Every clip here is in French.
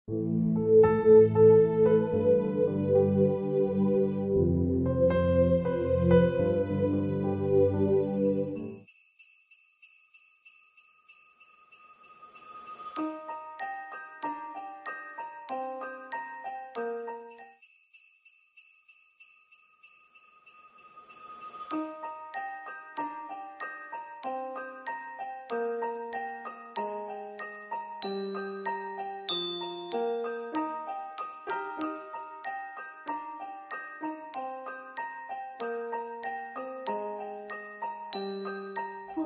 Pour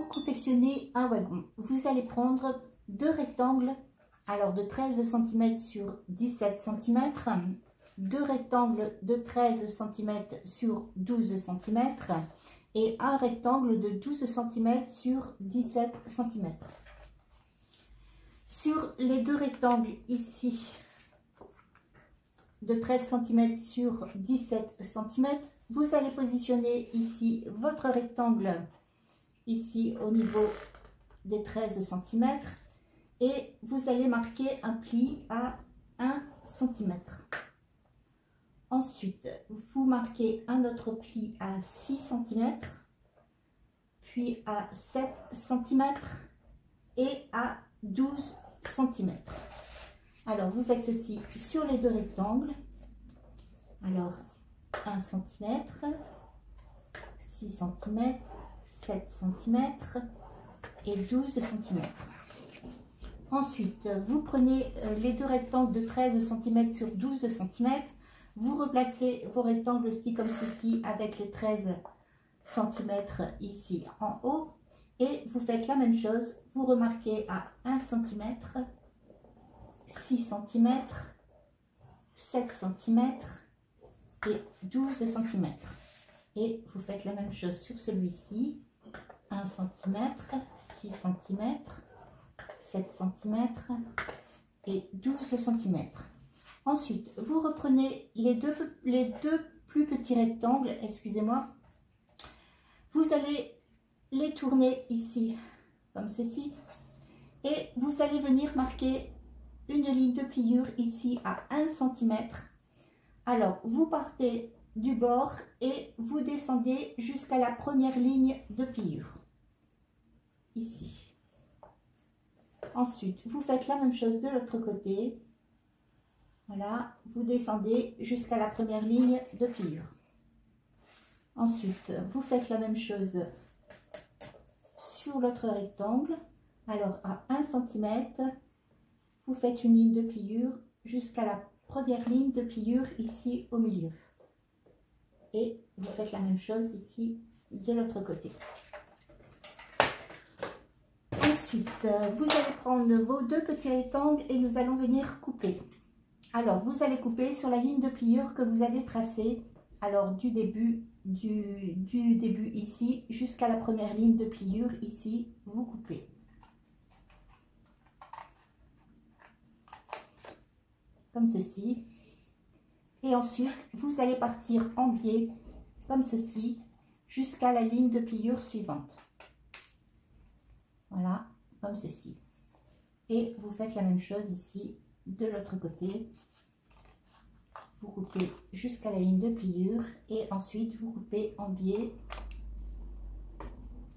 confectionner un wagon, vous allez prendre deux rectangles, alors de 13 cm sur 17 cm, deux rectangles de 13 cm sur 12 cm et un rectangle de 12 cm sur 17 cm. Sur les deux rectangles ici, de 13 cm sur 17 cm, vous allez positionner ici votre rectangle ici au niveau des 13 cm et vous allez marquer un pli à 1 cm. Ensuite, vous marquez un autre pli à 6 cm, puis à 7 cm et à 12 cm. Alors, vous faites ceci sur les deux rectangles. Alors, 1 cm, 6 cm, 7 cm et 12 cm. Ensuite, vous prenez les deux rectangles de 13 cm sur 12 cm. Vous replacez vos rectangles aussi comme ceci avec les 13 cm ici en haut. Et vous faites la même chose. Vous remarquez à 1 cm, 6 cm, 7 cm et 12 cm. Et vous faites la même chose sur celui-ci, 1 cm, 6 cm, 7 cm et 12 cm. Ensuite, vous reprenez les deux plus petits rectangles, excusez-moi, vous allez les tourner ici, comme ceci, et vous allez venir marquer une ligne de pliure ici à 1 cm. Alors, vous partez du bord et vous descendez jusqu'à la première ligne de pliure ici. Ensuite, vous faites la même chose de l'autre côté. Voilà, vous descendez jusqu'à la première ligne de pliure. Ensuite, vous faites la même chose sur l'autre rectangle. Alors, à 1 cm, vous faites une ligne de pliure jusqu'à la première ligne de pliure ici au milieu. Et vous faites la même chose ici de l'autre côté. Ensuite, vous allez prendre vos deux petits rectangles et nous allons venir couper. Alors, vous allez couper sur la ligne de pliure que vous avez tracée. Alors, du début ici jusqu'à la première ligne de pliure ici, vous coupez. Comme ceci. Et ensuite, vous allez partir en biais, comme ceci, jusqu'à la ligne de pliure suivante. Voilà, comme ceci. Et vous faites la même chose ici, de l'autre côté. Vous coupez jusqu'à la ligne de pliure et ensuite vous coupez en biais.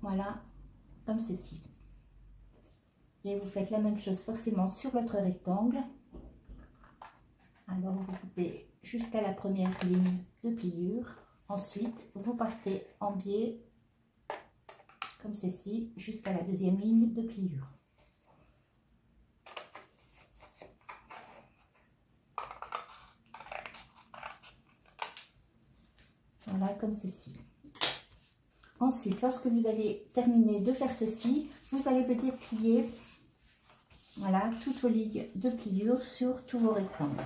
Voilà, comme ceci. Et vous faites la même chose forcément sur l'autre rectangle. Alors, vous coupez jusqu'à la première ligne de pliure. Ensuite, vous partez en biais, comme ceci, jusqu'à la deuxième ligne de pliure. Voilà, comme ceci. Ensuite, lorsque vous avez terminé de faire ceci, vous allez venir plier, voilà, toutes vos lignes de pliure sur tous vos rectangles.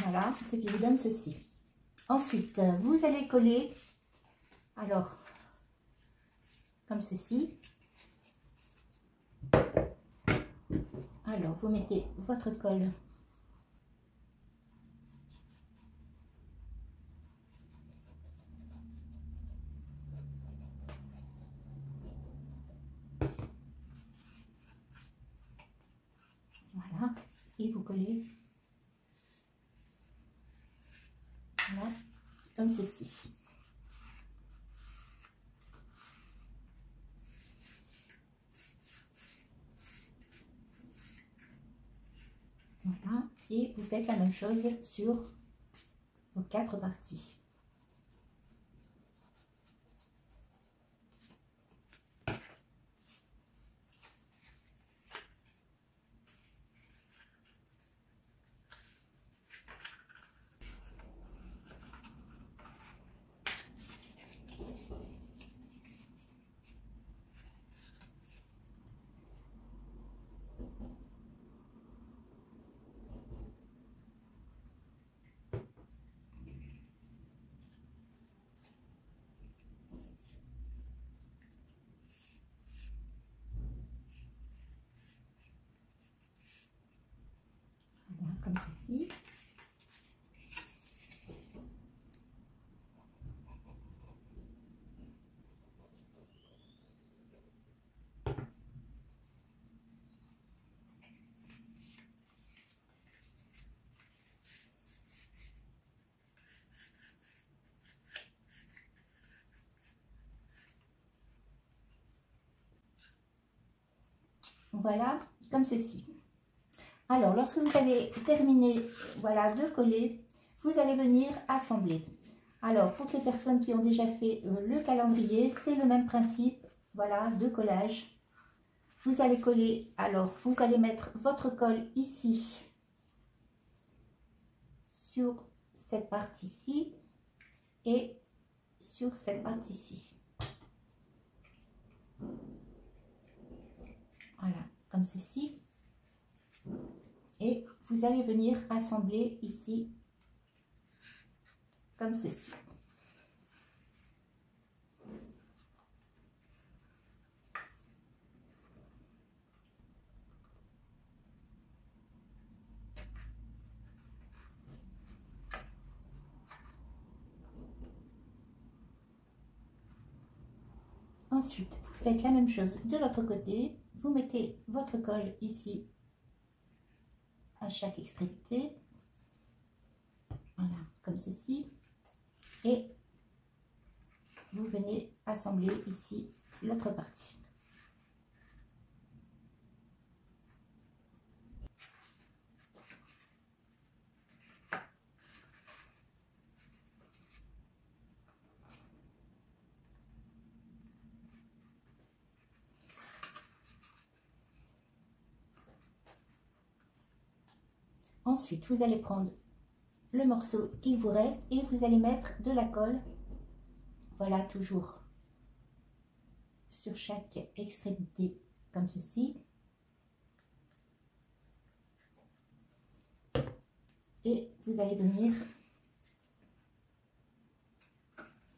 Voilà, ce qui vous donne ceci. Ensuite, vous allez coller, alors, comme ceci. Alors, vous mettez votre colle voilà, et vous collez voilà, comme ceci. Voilà, et vous faites la même chose sur vos 4 parties. Voilà, comme ceci. Voilà, comme ceci. Alors, lorsque vous avez terminé, voilà, de coller, vous allez venir assembler. Alors, pour les personnes qui ont déjà fait le calendrier, c'est le même principe, voilà, de collage. Vous allez coller, alors, vous allez mettre votre colle ici, sur cette partie-ci, et sur cette partie-ci. Voilà, comme ceci. Et vous allez venir assembler ici, comme ceci. Ensuite, vous faites la même chose de l'autre côté. Vous mettez votre colle ici, à chaque extrémité. Voilà, comme ceci. Et vous venez assembler ici l'autre partie. Ensuite, vous allez prendre le morceau qui vous reste et vous allez mettre de la colle, voilà, toujours sur chaque extrémité, comme ceci. Et vous allez venir,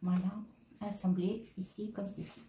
voilà, assembler ici, comme ceci.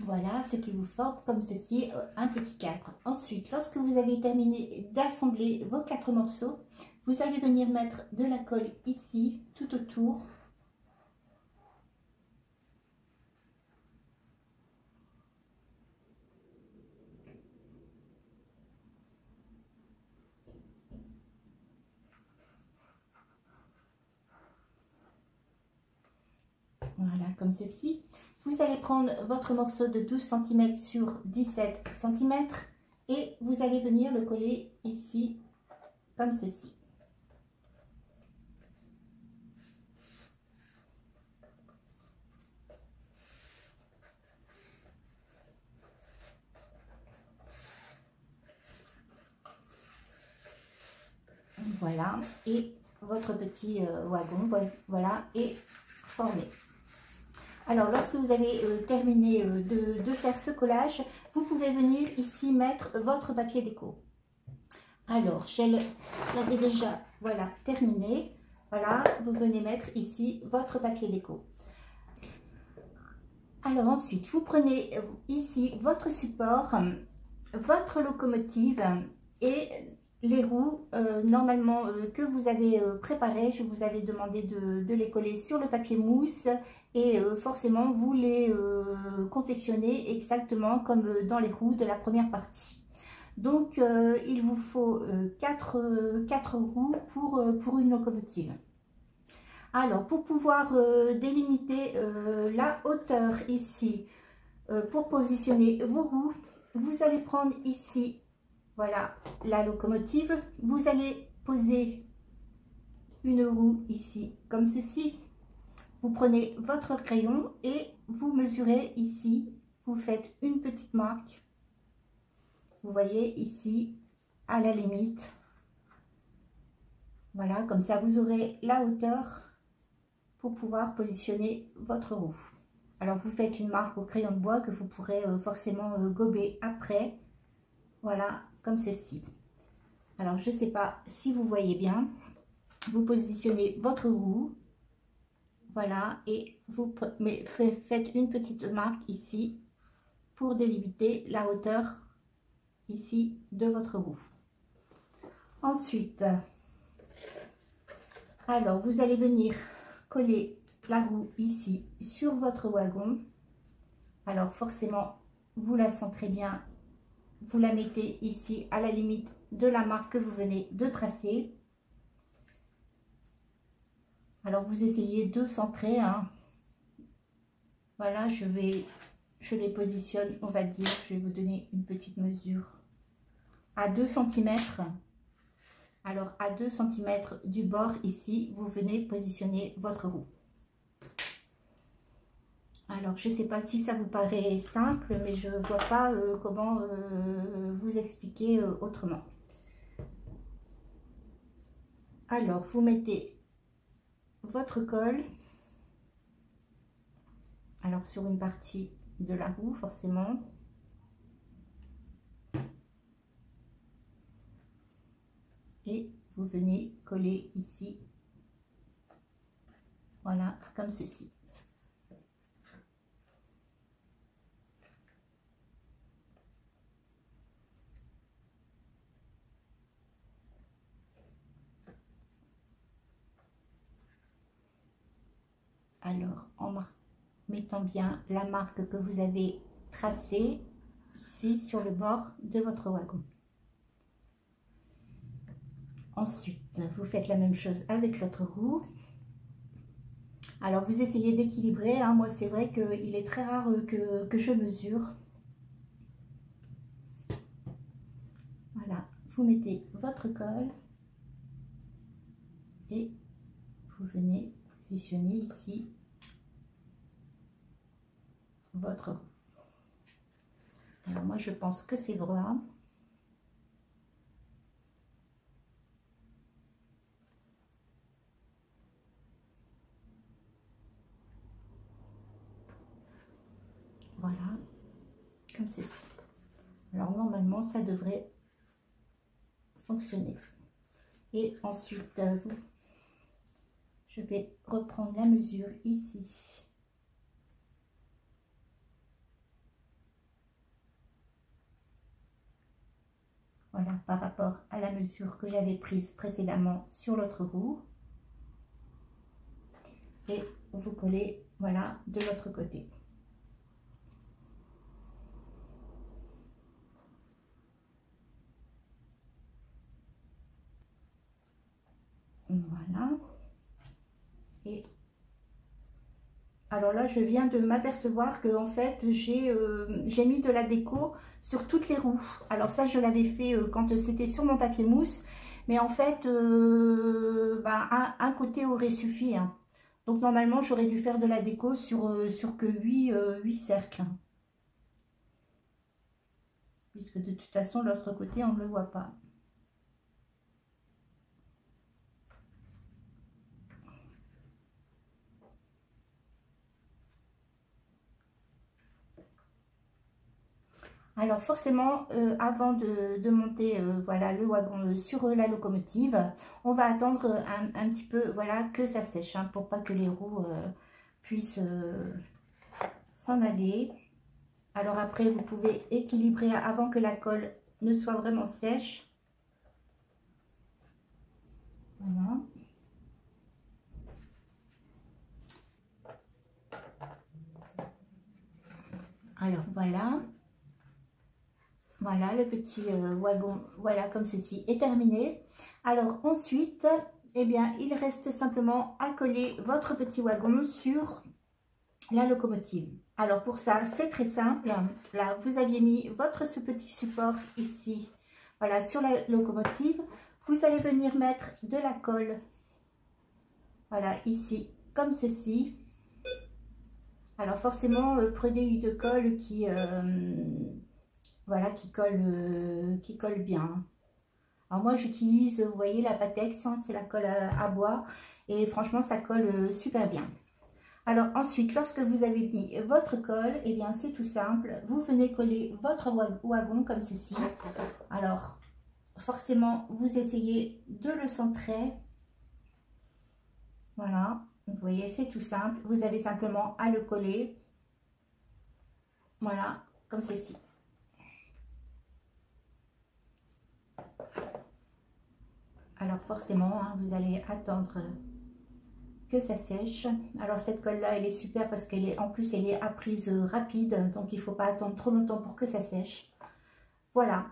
Voilà ce qui vous forme comme ceci un petit cadre. Ensuite, lorsque vous avez terminé d'assembler vos 4 morceaux, vous allez venir mettre de la colle ici, tout autour. Voilà, comme ceci. Vous allez prendre votre morceau de 12 cm sur 17 cm et vous allez venir le coller ici, comme ceci. Voilà, et votre petit wagon, voilà, est formé. Alors, lorsque vous avez terminé de faire ce collage, vous pouvez venir ici mettre votre papier déco. Alors, je l'avais déjà, voilà, terminé. Voilà, vous venez mettre ici votre papier déco. Alors ensuite, vous prenez ici votre support, votre locomotive et les roues normalement que vous avez préparées. Je vous avais demandé de les coller sur le papier mousse et forcément vous les confectionnez exactement comme dans les roues de la première partie. Donc il vous faut 4 roues pour une locomotive. Alors, pour pouvoir délimiter la hauteur ici, pour positionner vos roues, vous allez prendre ici, voilà, la locomotive. Vous allez poser une roue ici, comme ceci. Vous prenez votre crayon et vous mesurez ici. Vous faites une petite marque. Vous voyez ici, à la limite. Voilà, comme ça, vous aurez la hauteur pour pouvoir positionner votre roue. Alors vous faites une marque au crayon de bois que vous pourrez forcément gober après, voilà, comme ceci. Alors je ne sais pas si vous voyez bien, vous positionnez votre roue, voilà, et vous faites une petite marque ici pour délimiter la hauteur ici de votre roue. Ensuite, alors vous allez venir coller la roue ici sur votre wagon. Alors forcément, vous la centrez bien. Vous la mettez ici à la limite de la marque que vous venez de tracer. Alors vous essayez de centrer. Hein. Voilà, je les positionne, on va dire, je vais vous donner une petite mesure. À 2 cm. Alors à 2 cm du bord ici, vous venez positionner votre roue. Alors je ne sais pas si ça vous paraît simple, mais je ne vois pas comment vous expliquer autrement. Alors vous mettez votre colle, alors sur une partie de la roue forcément. Et vous venez coller ici, voilà, comme ceci. Alors, en mettant bien la marque que vous avez tracée ici sur le bord de votre wagon. Ensuite, vous faites la même chose avec l'autre roue. Alors, vous essayez d'équilibrer. Hein. Moi, c'est vrai qu'il est très rare que je mesure. Voilà, vous mettez votre colle et vous venez positionner ici votre roue. Alors, moi, je pense que c'est droit. Voilà, comme ceci. Alors normalement, ça devrait fonctionner. Et ensuite, je vais reprendre la mesure ici. Voilà, par rapport à la mesure que j'avais prise précédemment sur l'autre roue. Et vous collez, voilà, de l'autre côté. Voilà. Et alors là, je viens de m'apercevoir que en fait, j'ai mis de la déco sur toutes les roues. Alors ça, je l'avais fait quand c'était sur mon papier mousse. Mais en fait, un côté aurait suffi. Hein. Donc normalement, j'aurais dû faire de la déco sur que 8 cercles. Puisque de toute façon, l'autre côté, on ne le voit pas. Alors forcément, avant de monter voilà, le wagon sur la locomotive, on va attendre un petit peu voilà, que ça sèche, hein, pour pas que les roues puissent s'en aller. Alors après, vous pouvez équilibrer avant que la colle ne soit vraiment sèche. Voilà. Alors voilà. Voilà, le petit wagon, voilà, comme ceci, est terminé. Alors ensuite, eh bien, il reste simplement à coller votre petit wagon sur la locomotive. Alors pour ça, c'est très simple. Là, vous aviez mis ce petit support ici, voilà, sur la locomotive. Vous allez venir mettre de la colle, voilà, ici, comme ceci. Alors forcément, prenez une colle qui... voilà, qui colle bien. Alors moi j'utilise, vous voyez, la Patex, hein, c'est la colle à bois, et franchement ça colle super bien. Alors ensuite, lorsque vous avez mis votre colle, et eh bien c'est tout simple, vous venez coller votre wagon comme ceci. Alors forcément vous essayez de le centrer, voilà, vous voyez, c'est tout simple, vous avez simplement à le coller, voilà, comme ceci. Alors forcément, hein, vous allez attendre que ça sèche. Alors cette colle là, elle est super parce qu'elle est, en plus, elle est à prise rapide. Donc il ne faut pas attendre trop longtemps pour que ça sèche. Voilà.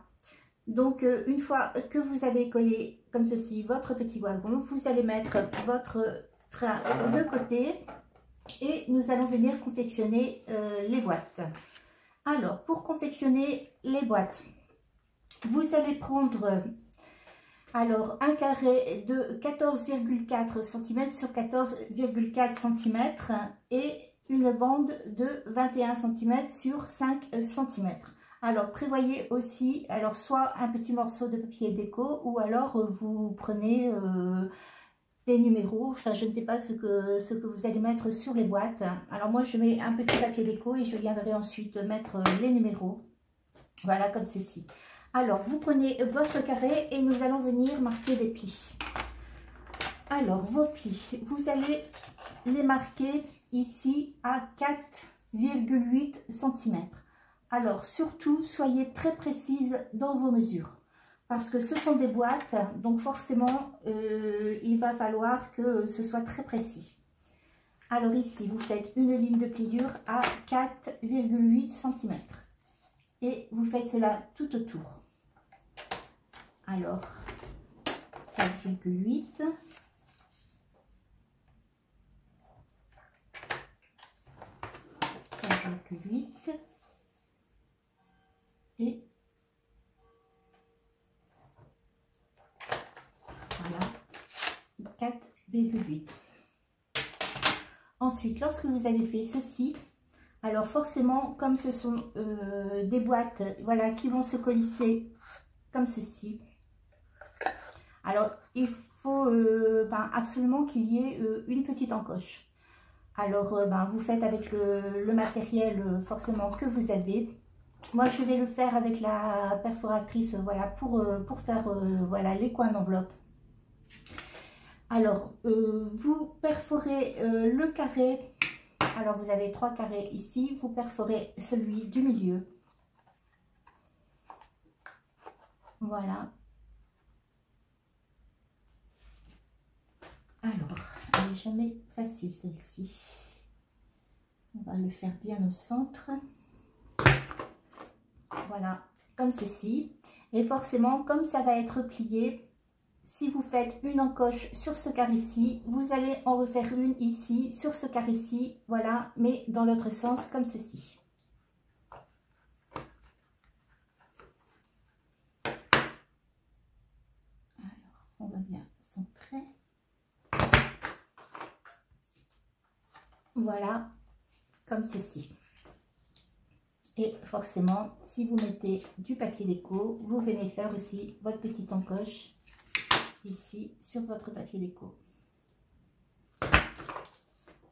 Donc une fois que vous avez collé comme ceci votre petit wagon, vous allez mettre votre train de côté. Et nous allons venir confectionner les boîtes. Alors pour confectionner les boîtes, vous allez prendre... Alors, un carré de 14,4 cm sur 14,4 cm et une bande de 21 cm sur 5 cm. Alors, prévoyez aussi, alors soit un petit morceau de papier déco ou alors vous prenez des numéros. Enfin, je ne sais pas ce que vous allez mettre sur les boîtes. Alors, moi, je mets un petit papier déco et je viendrai ensuite mettre les numéros. Voilà, comme ceci. Alors, vous prenez votre carré et nous allons venir marquer des plis. Alors, vos plis, vous allez les marquer ici à 4,8 cm. Alors, surtout, soyez très précise dans vos mesures. Parce que ce sont des boîtes, donc forcément, il va falloir que ce soit très précis. Alors ici, vous faites une ligne de pliure à 4,8 cm. Et vous faites cela tout autour. Alors, 4,8. Et voilà, 4,8. Ensuite, lorsque vous avez fait ceci, alors forcément, comme ce sont des boîtes, voilà, qui vont se colisser comme ceci. Alors, il faut absolument qu'il y ait une petite encoche. Alors, vous faites avec le matériel forcément que vous avez. Moi, je vais le faire avec la perforatrice, voilà, pour faire voilà, les coins d'enveloppe. Alors, vous perforez le carré. Alors, vous avez 3 carrés ici. Vous perforez celui du milieu. Voilà. Alors, elle n'est jamais facile celle-ci. On va le faire bien au centre. Voilà, comme ceci. Et forcément, comme ça va être plié, si vous faites une encoche sur ce carré-ci, vous allez en refaire une ici, sur ce carré-ci, voilà, mais dans l'autre sens, comme ceci. Alors, on va bien centrer. Voilà, comme ceci. Et forcément, si vous mettez du papier déco, vous venez faire aussi votre petite encoche ici sur votre papier déco.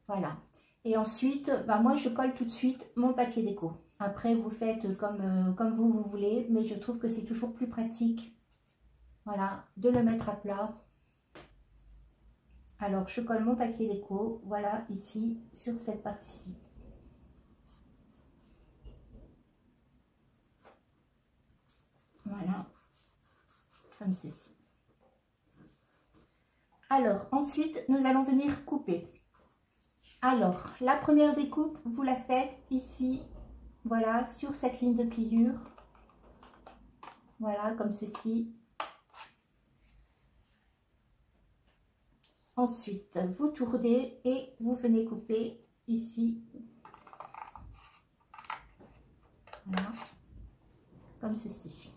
Voilà. Et ensuite, bah, moi je colle tout de suite mon papier déco. Après vous faites comme vous voulez, mais je trouve que c'est toujours plus pratique, voilà, de le mettre à plat. Alors je colle mon papier déco, voilà, ici, sur cette partie-ci. Voilà, comme ceci. Alors ensuite, nous allons venir couper. Alors, la première découpe, vous la faites ici, voilà, sur cette ligne de pliure. Voilà, comme ceci. Ensuite, vous tournez et vous venez couper ici. Voilà, comme ceci.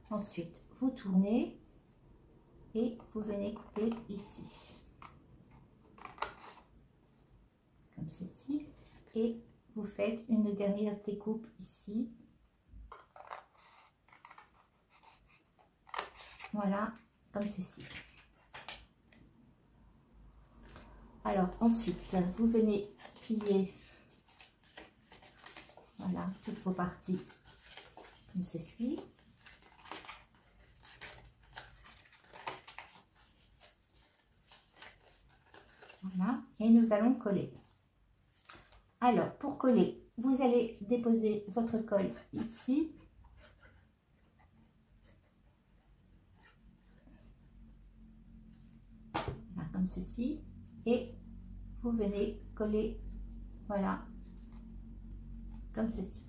Ensuite, vous tournez et vous venez couper ici. Comme ceci. Et vous faites une dernière découpe ici. Voilà, comme ceci. Alors ensuite, vous venez plier, voilà, toutes vos parties comme ceci. Voilà, et nous allons coller. Alors, pour coller, vous allez déposer votre colle ici. Voilà, comme ceci. Et vous venez coller, voilà, comme ceci.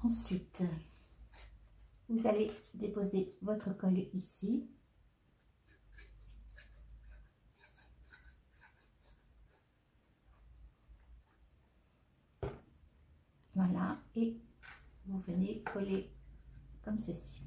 Ensuite, vous allez déposer votre colle ici. Voilà, et vous venez coller comme ceci.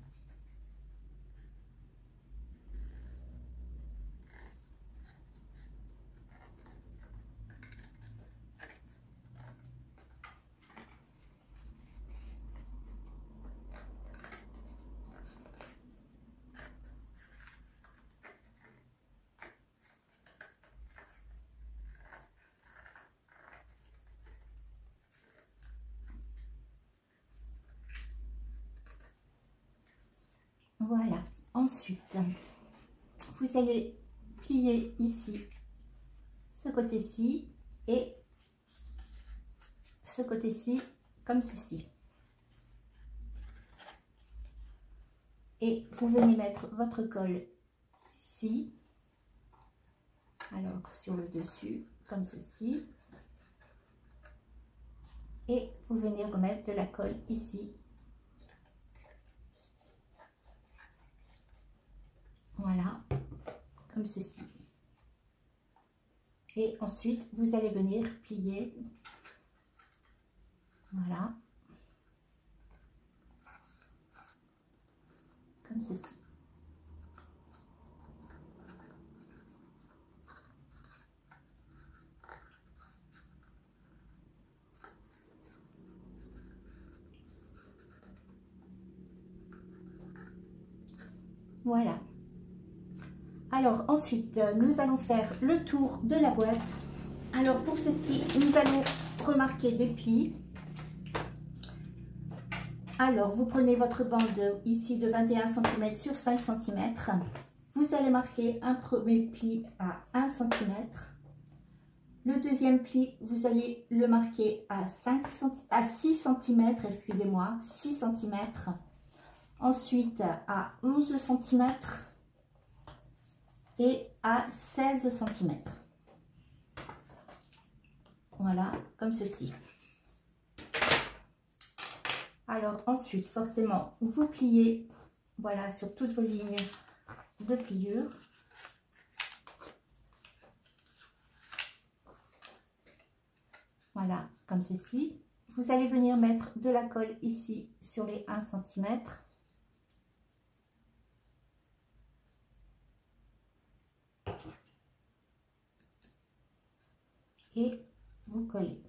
Voilà, ensuite, vous allez plier ici, ce côté-ci et ce côté-ci, comme ceci. Et vous venez mettre votre colle ici, alors sur le dessus, comme ceci. Et vous venez remettre de la colle ici. Voilà, comme ceci. Et ensuite, vous allez venir plier. Voilà. Comme ceci. Voilà. Alors ensuite, nous allons faire le tour de la boîte. Alors pour ceci, nous allons remarquer des plis. Alors vous prenez votre bande ici de 21 cm sur 5 cm. Vous allez marquer un premier pli à 1 cm. Le deuxième pli, vous allez le marquer à 6 cm, excusez-moi, 6 cm. Ensuite à 11 cm. Et à 16 cm. Voilà, comme ceci. Alors ensuite, forcément, vous pliez, voilà, sur toutes vos lignes de pliure. Voilà, comme ceci. Vous allez venir mettre de la colle ici sur les 1 cm. Et vous collez.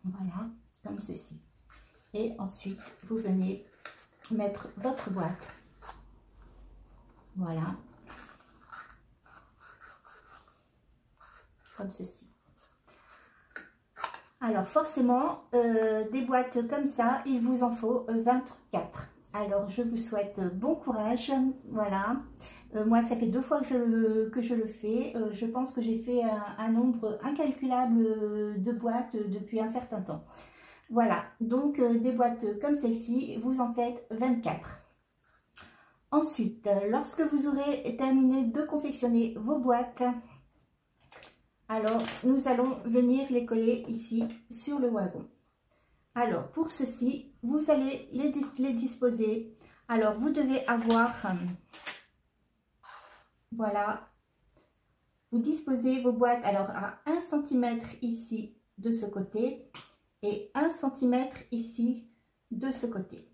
Voilà, comme ceci. Et ensuite, vous venez mettre votre boîte. Voilà. Comme ceci. Alors forcément, des boîtes comme ça, il vous en faut 24. Alors je vous souhaite bon courage. Voilà. Moi, ça fait 2 fois que je le fais. Je pense que j'ai fait un nombre incalculable de boîtes depuis un certain temps. Voilà. Donc des boîtes comme celle-ci, vous en faites 24. Ensuite, lorsque vous aurez terminé de confectionner vos boîtes, alors nous allons venir les coller ici sur le wagon. Alors pour ceci, vous allez les disposer. Alors vous devez avoir, voilà, vous disposez vos boîtes alors à 1 cm ici de ce côté et 1 cm ici de ce côté.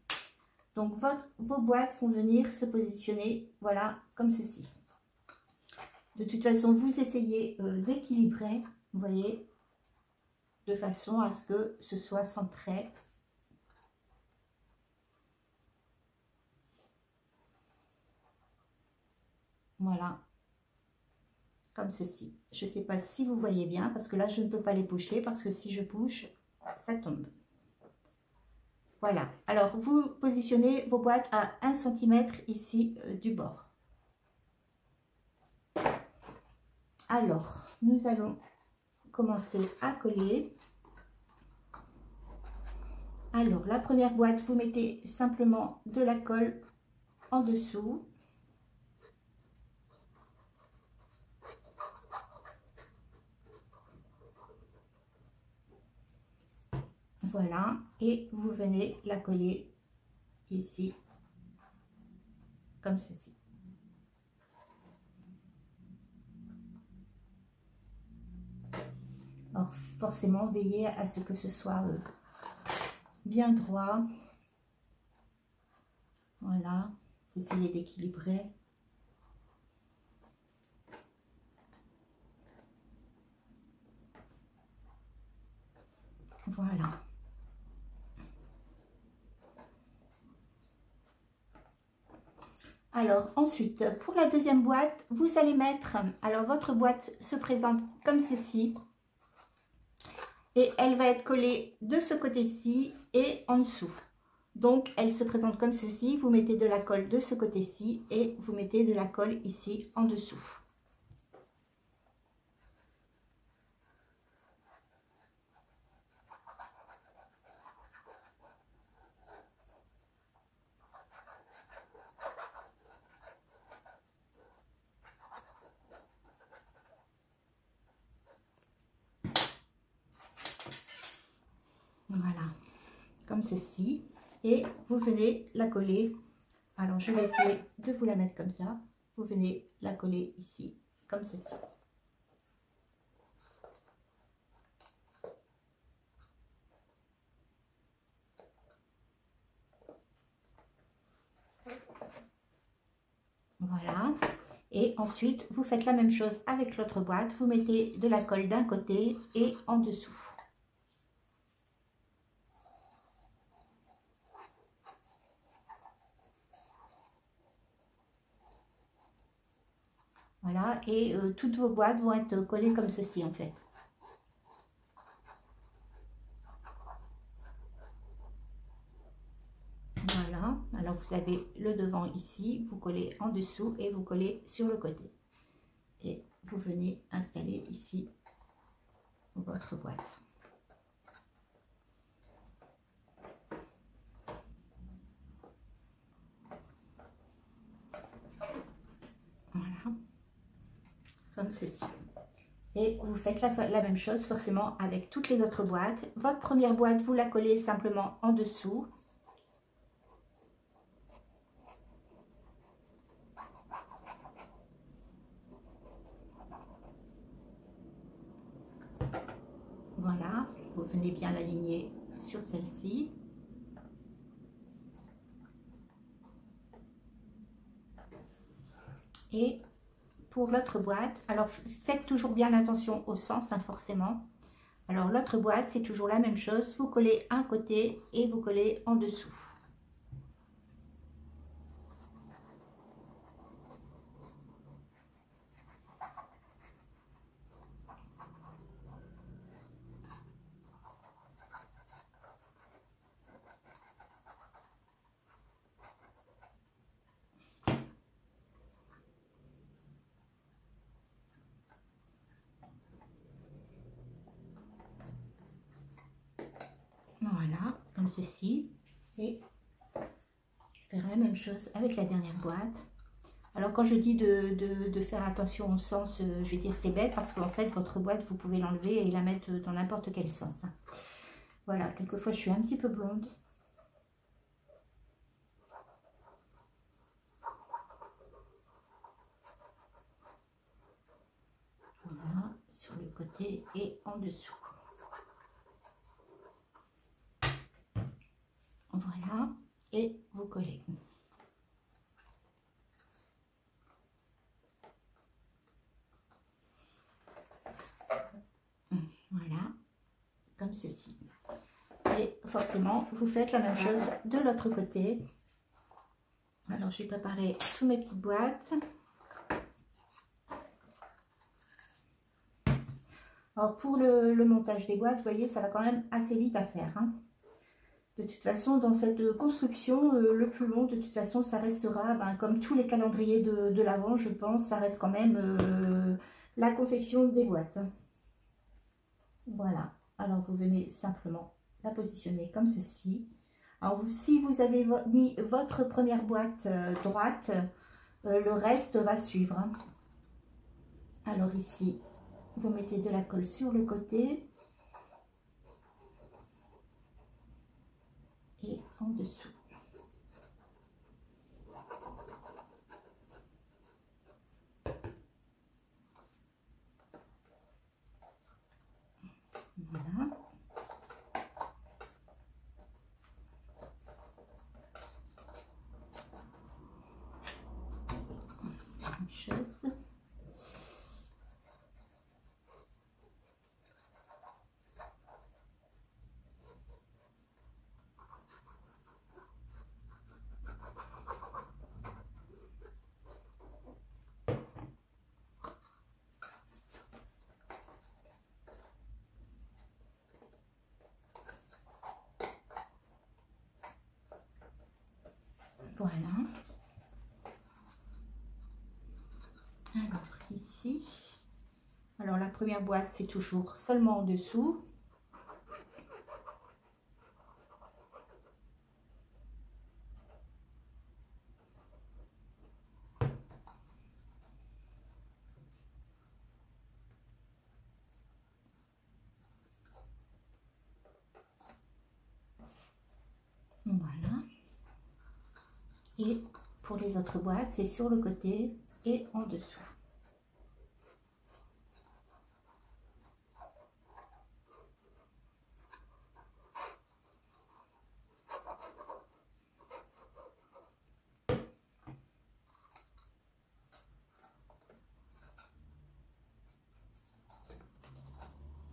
Donc vos boîtes vont venir se positionner, voilà, comme ceci. De toute façon, vous essayez d'équilibrer, vous voyez, de façon à ce que ce soit centré. Voilà, comme ceci. Je ne sais pas si vous voyez bien, parce que là, je ne peux pas les boucher, parce que si je bouge, ça tombe. Voilà, alors vous positionnez vos boîtes à 1 cm ici du bord. Alors, nous allons commencer à coller. Alors, la première boîte, vous mettez simplement de la colle en dessous. Voilà, et vous venez la coller ici, comme ceci. Alors, forcément, veillez à ce que ce soit bien droit. Voilà, essayez d'équilibrer. Voilà. Alors ensuite, pour la deuxième boîte, vous allez mettre, alors votre boîte se présente comme ceci. Et elle va être collée de ce côté-ci et en dessous. Donc elle se présente comme ceci, vous mettez de la colle de ce côté-ci et vous mettez de la colle ici en dessous. Voilà, comme ceci. Et vous venez la coller. Alors, je vais essayer de vous la mettre comme ça. Vous venez la coller ici, comme ceci. Voilà. Et ensuite, vous faites la même chose avec l'autre boîte. Vous mettez de la colle d'un côté et en dessous. Voilà, et toutes vos boîtes vont être collées comme ceci en fait. Voilà, alors vous avez le devant ici, vous collez en dessous et vous collez sur le côté. Et vous venez installer ici votre boîte. Voilà, comme ceci. Et vous faites la même chose forcément avec toutes les autres boîtes. Votre première boîte, vous la collez simplement en dessous. Voilà, vous venez bien l'aligner sur celle-ci. Et pour l'autre boîte, alors faites toujours bien attention au sens, hein, forcément. Alors l'autre boîte, c'est toujours la même chose. Vous collez un côté et vous collez en dessous. Voilà, comme ceci. Et je ferai la même chose avec la dernière boîte. Alors quand je dis de faire attention au sens, je vais dire c'est bête parce qu'en fait votre boîte vous pouvez l'enlever et la mettre dans n'importe quel sens. Voilà, quelquefois je suis un petit peu blonde. Voilà, sur le côté et en dessous. Voilà, et vous collez. Voilà, comme ceci. Et forcément, vous faites la même chose de l'autre côté. Alors, j'ai préparé toutes mes petites boîtes. Alors, pour le montage des boîtes, vous voyez, ça va quand même assez vite à faire, hein. De toute façon, dans cette construction, le plus long, de toute façon, ça restera, comme tous les calendriers de l'Avent, je pense, ça reste quand même la confection des boîtes. Voilà. Alors, vous venez simplement la positionner comme ceci. Alors, si vous avez mis votre première boîte droite, le reste va suivre, hein. Alors ici, vous mettez de la colle sur le côté et en dessous. Voilà. Même chose. Voilà. Alors ici, alors la première boîte c'est toujours seulement en dessous. Voilà. Et pour les autres boîtes, c'est sur le côté et en dessous.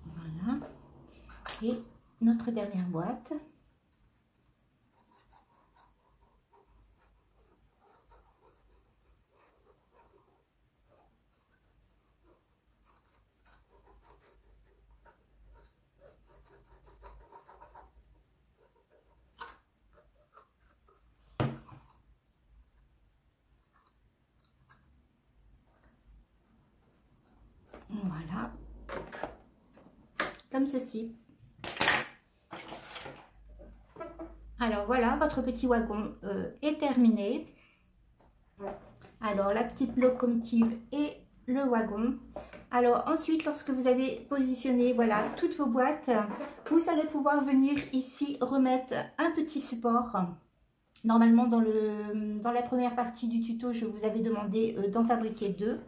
Voilà. Et notre dernière boîte. Voilà, comme ceci. Alors voilà, votre petit wagon est terminé. Alors la petite locomotive et le wagon. Alors ensuite, lorsque vous avez positionné voilà toutes vos boîtes, vous allez pouvoir venir ici remettre un petit support. Normalement dans la première partie du tuto, je vous avais demandé d'en fabriquer deux.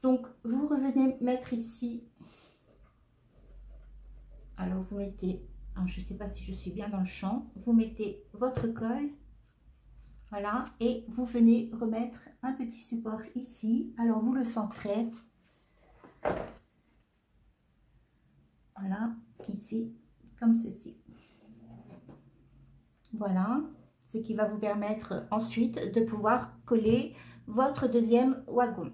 Donc vous revenez mettre ici. Alors vous mettez, je ne sais pas si je suis bien dans le champ, vous mettez votre colle. Voilà, et vous venez remettre un petit support ici. Alors vous le centrez. Voilà, ici, comme ceci. Voilà, ce qui va vous permettre ensuite de pouvoir coller votre deuxième wagon.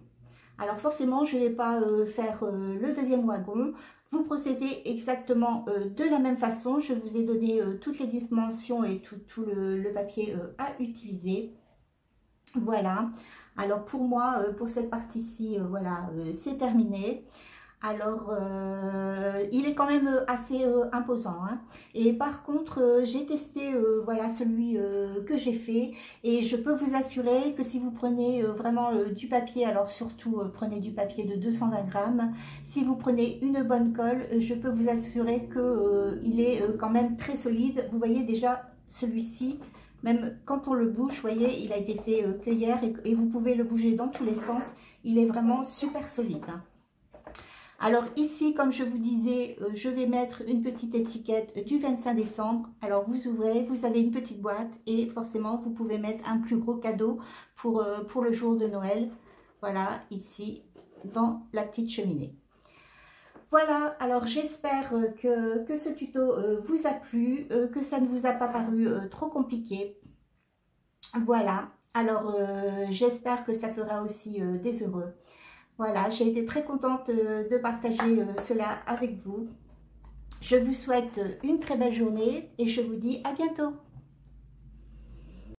Alors forcément, je ne vais pas faire le deuxième wagon. Vous procédez exactement de la même façon. Je vous ai donné toutes les dimensions et tout le papier à utiliser. Voilà. Alors pour moi, pour cette partie-ci, voilà, c'est terminé. Alors, il est quand même assez imposant, hein. Et par contre, j'ai testé voilà, celui que j'ai fait. Et je peux vous assurer que si vous prenez vraiment du papier, alors surtout prenez du papier de 220 grammes. Si vous prenez une bonne colle, je peux vous assurer que il est quand même très solide. Vous voyez déjà celui-ci, même quand on le bouge, vous voyez, il a été fait que hier. Et vous pouvez le bouger dans tous les sens. Il est vraiment super solide, hein. Alors ici, comme je vous disais, je vais mettre une petite étiquette du 25 décembre. Alors vous ouvrez, vous avez une petite boîte et forcément vous pouvez mettre un plus gros cadeau pour le jour de Noël. Voilà, ici, dans la petite cheminée. Voilà, alors j'espère que ce tuto vous a plu, que ça ne vous a pas paru trop compliqué. Voilà, alors j'espère que ça fera aussi des heureux. Voilà, j'ai été très contente de partager cela avec vous. Je vous souhaite une très belle journée et je vous dis à bientôt.